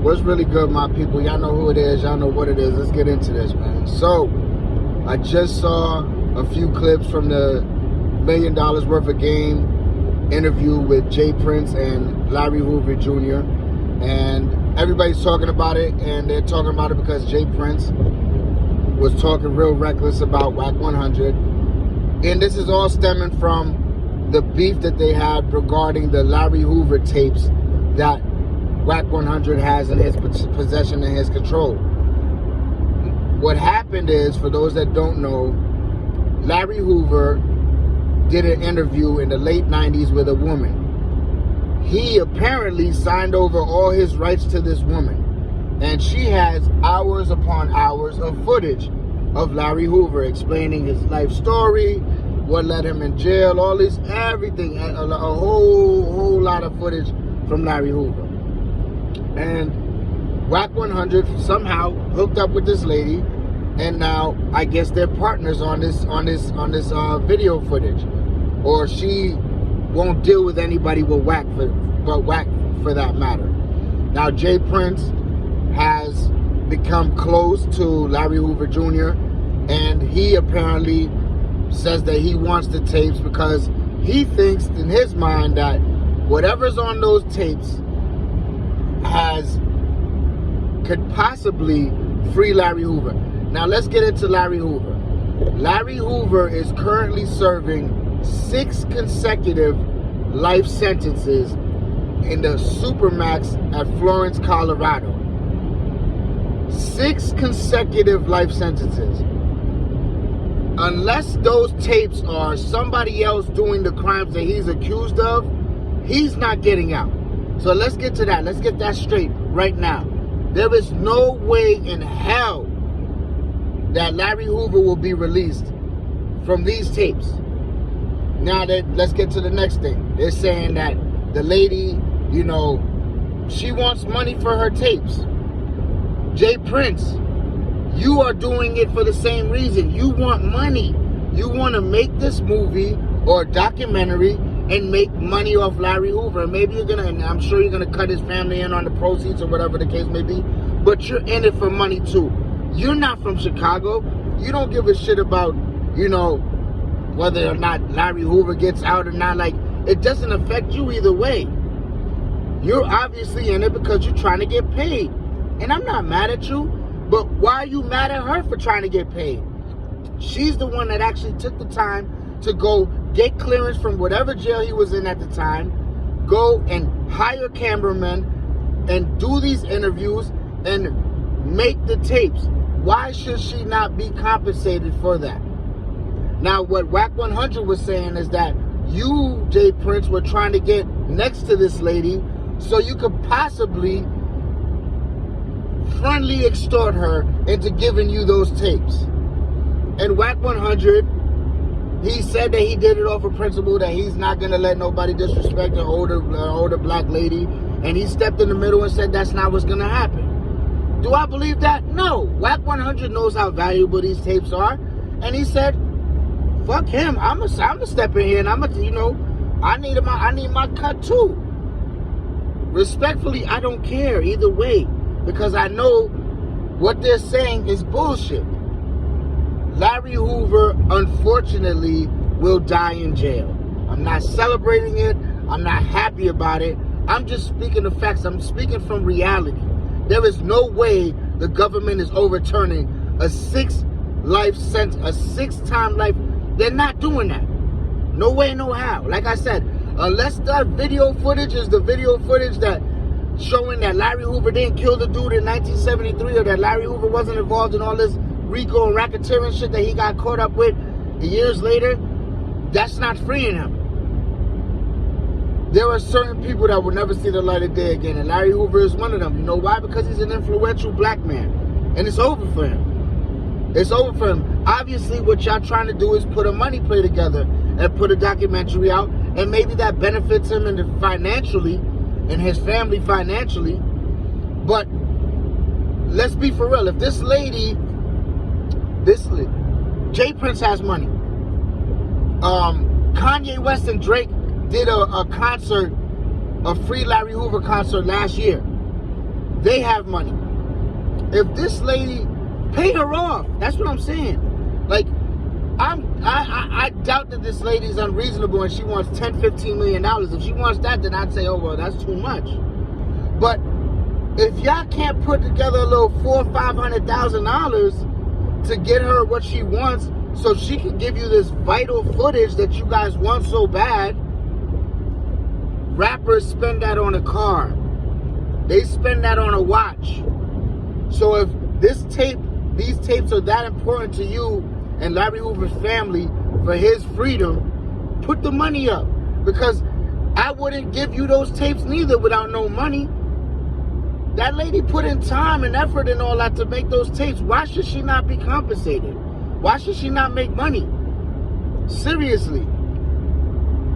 What's really good, my people? Y'all know who it is. Y'all know what it is. Let's get into this, man. So, I just saw a few clips from the $1 million worth of game interview with Jay Prince and Larry Hoover Jr. And everybody's talking about it, and they're talking about it because Jay Prince was talking real reckless about Wack 100. And this is all stemming from the beef that they had regarding the Larry Hoover tapes that Wack 100 has in his possession and his control. What happened is, for those that don't know, Larry Hoover did an interview in the late 90s with a woman. He apparently signed over all his rights to this woman. And she has hours upon hours of footage of Larry Hoover explaining his life story, what led him in jail, all this, everything, a whole lot of footage from Larry Hoover. And Wack 100 somehow hooked up with this lady, and now I guess they're partners on this video footage. Or she won't deal with anybody but Wack for that matter. Now Jay Prince has become close to Larry Hoover Jr. and he apparently says that he wants the tapes because he thinks in his mind that whatever's on those tapes could possibly free Larry Hoover. Now let's get into Larry Hoover. Larry Hoover is currently serving 6 consecutive life sentences in the Supermax at Florence, Colorado. 6 consecutive life sentences. Unless those tapes are somebody else doing the crimes that he's accused of, he's not getting out. So let's get to that. Let's get that straight right now. There is no way in hell that Larry Hoover will be released from these tapes. Now let's get to the next thing. They're saying that the lady, she wants money for her tapes. Jay Prince, you are doing it for the same reason. You want money. You want to make this movie or documentary and make money off Larry Hoover. And maybe and I'm sure you're gonna cut his family in on the proceeds or whatever the case may be. But you're in it for money too. You're not from Chicago. You don't give a shit about, whether or not Larry Hoover gets out or not. Like, it doesn't affect you either way. You're obviously in it because you're trying to get paid. And I'm not mad at you, but why are you mad at her for trying to get paid? She's the one that actually took the time to go get clearance from whatever jail he was in at the time, go and hire cameramen and do these interviews and make the tapes. Why should she not be compensated for that? Now, what Wack 100 was saying is that you, Jay Prince, were trying to get next to this lady so you could possibly friendly extort her into giving you those tapes. And Wack 100, he said that he did it off of principle, that he's not going to let nobody disrespect an older black lady. And he stepped in the middle and said that's not what's going to happen. Do I believe that? No. Wack 100 knows how valuable these tapes are. And he said, fuck him. I'm gonna step in here and I need my cut too. Respectfully, I don't care either way, because I know what they're saying is bullshit. Larry Hoover, unfortunately, will die in jail. I'm not celebrating it. I'm not happy about it. I'm just speaking the facts. I'm speaking from reality. There is no way the government is overturning a 6-time life. They're not doing that. No way, no how. Like I said, unless that video footage is the video footage that showing that Larry Hoover didn't kill the dude in 1973, or that Larry Hoover wasn't involved in all this RICO and racketeering shit that he got caught up with years later, that's not freeing him. There are certain people that will never see the light of day again, and Larry Hoover is one of them. You know why? Because he's an influential black man, and it's over for him. It's over for him. Obviously, what y'all trying to do is put a money play together and put a documentary out, and maybe that benefits him financially and his family financially. But let's be for real. If this lady, Jay Prince has money. Kanye West and Drake did a concert, a free Larry Hoover concert last year. They have money. If this lady, pay her off. That's what I'm saying. Like, I doubt that this lady is unreasonable and she wants $10-15 million. If she wants that, then I'd say, oh well, that's too much. But if y'all can't put together a little $400,000 or $500,000 to get her what she wants, so she can give you this vital footage that you guys want so bad, rappers spend that on a car. They spend that on a watch. So if these tapes are that important to you and Larry Hoover's family for his freedom, put the money up. Because I wouldn't give you those tapes neither without no money. That lady put in time and effort and all that to make those tapes. Why should she not be compensated? Why should she not make money? Seriously.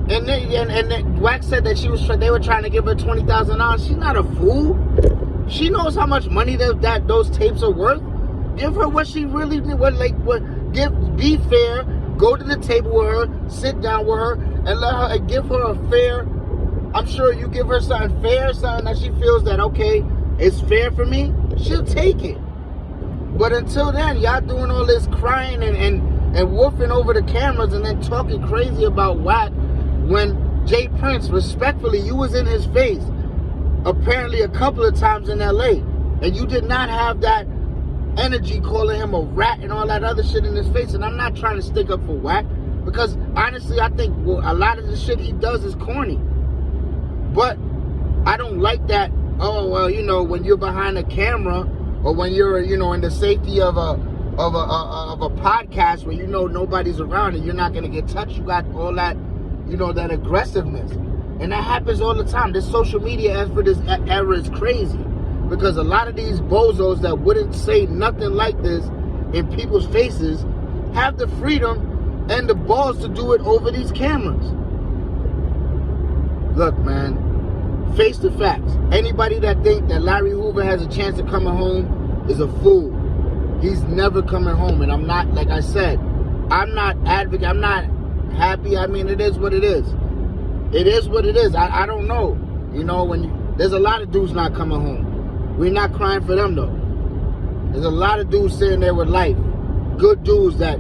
And then Wack said that they were trying to give her $20,000. She's not a fool. She knows how much money those tapes are worth. Give her what she really be fair. Go to the table with her, sit down with her, and give her a fair. I'm sure you give her something fair, something that she feels that okay, it's fair for me. She'll take it. But until then, y'all doing all this crying and woofing over the cameras and then talking crazy about Wack when Jay Prince, respectfully, you was in his face apparently a couple of times in LA and you did not have that energy calling him a rat and all that other shit in his face. And I'm not trying to stick up for Wack because honestly I think a lot of the shit he does is corny. But I don't like that, oh well, you know, when you're behind a camera or when you're, you know, in the safety of a podcast where you know nobody's around and you're not gonna get touched, you got all that, you know, that aggressiveness. And that happens all the time. This social media effort, this era is crazy. Because a lot of these bozos that wouldn't say nothing like this in people's faces have the freedom and the balls to do it over these cameras. Look, man, face the facts. Anybody that thinks that Larry Hoover has a chance of coming home is a fool. He's never coming home. And I'm not, like I said, I'm not advocate. I'm not happy. I mean, it is what it is. It is what it is. I don't know. You know, there's a lot of dudes not coming home. We're not crying for them, though. There's a lot of dudes sitting there with life. Good dudes that,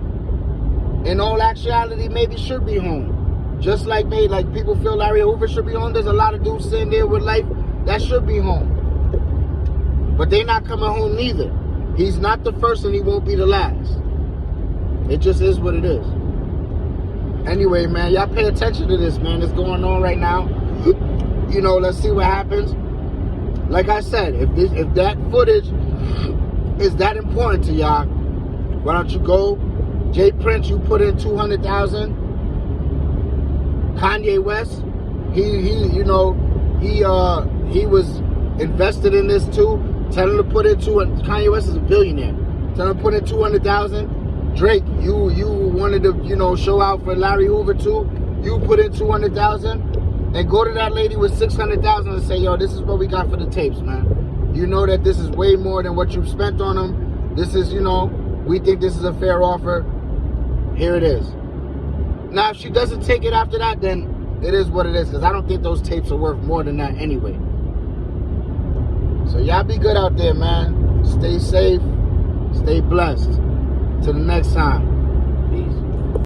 in all actuality, maybe should be home. Just like me, like people feel Larry Hoover should be home. There's a lot of dudes sitting there with life that should be home. But they're not coming home neither. He's not the first and he won't be the last. It just is what it is. Anyway, man, y'all pay attention to this, man. It's going on right now. You know, let's see what happens. Like I said, if that footage is that important to y'all, why don't you go? Jay Prince, you put in $200,000. Kanye West, he was invested in this too. Tell him to put in Kanye West is a billionaire. Tell him to put in $200,000. Drake, you wanted to, you know, show out for Larry Hoover too. You put in $200,000. And go to that lady with $600,000 and say, yo, this is what we got for the tapes, man. You know that this is way more than what you've spent on them. This is, you know, we think this is a fair offer. Here it is. Now, if she doesn't take it after that, then it is what it is. Because I don't think those tapes are worth more than that anyway. So y'all be good out there, man. Stay safe. Stay blessed. Till the next time. Peace.